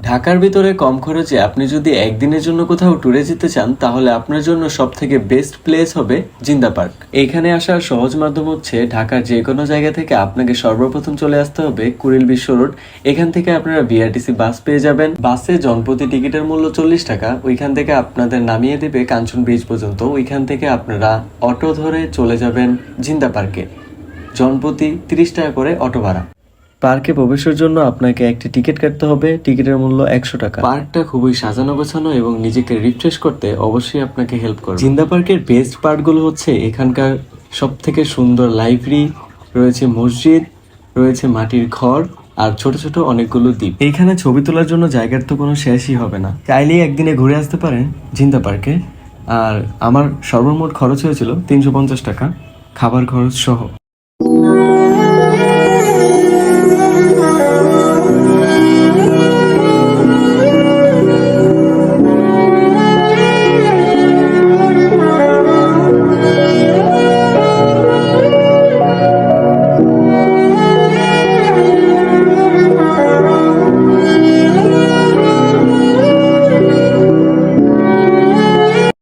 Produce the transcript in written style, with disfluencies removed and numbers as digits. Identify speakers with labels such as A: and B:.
A: ঢাকার ভিতরে কম খরচে আপনি যদি একদিনের জন্য কোথাও ট্যুরে যেতে চান তাহলে আপনার জন্য সবথেকে বেস্ট প্লেস হবে জিন্দা পার্ক। এখানে আসার সহজ মাধ্যম হচ্ছে ঢাকার যে কোনো জায়গা থেকে আপনাকে সর্বপ্রথম চলে আসতে হবে কুড়িল বিশ্ব রোড। এখান থেকে আপনারা বিআরটিসি বাস পেয়ে যাবেন। বাসে জনপ্রতি টিকিটের মূল্য 40 টাকা। ওইখান থেকে আপনাদের নামিয়ে দেবে কাঞ্চন ব্রিজ পর্যন্ত। ওইখান থেকে আপনারা অটো ধরে চলে যাবেন জিন্দা পার্কে। জনপ্রতি 30 টাকা করে অটো ভাড়া। পার্কে প্রবেশের জন্য আপনাকে একটি টিকিট কাটতে হবে। টিকিটের মূল্য 100 টাকা। পার্কটা খুবই সাজানো গোছানো এবং নিজেকে রিফ্রেশ করতে অবশ্যই আপনাকে হেল্প করবে। জিন্দা পার্কের বেস্ট পার্টগুলো হচ্ছে এখানকার সব থেকে সুন্দর লাইব্রেরি রয়েছে, মসজিদ রয়েছে, মাটির ঘর আর ছোট ছোট অনেকগুলো দ্বীপ। এইখানে ছবি তোলার জন্য জায়গার তো কোনো শেষই হবে না। চাইলেই একদিনে ঘুরে আসতে পারেন জিন্দা পার্কে। আর আমার সর্বমোট খরচ হয়েছিল 350 টাকা, খাবার খরচ সহ।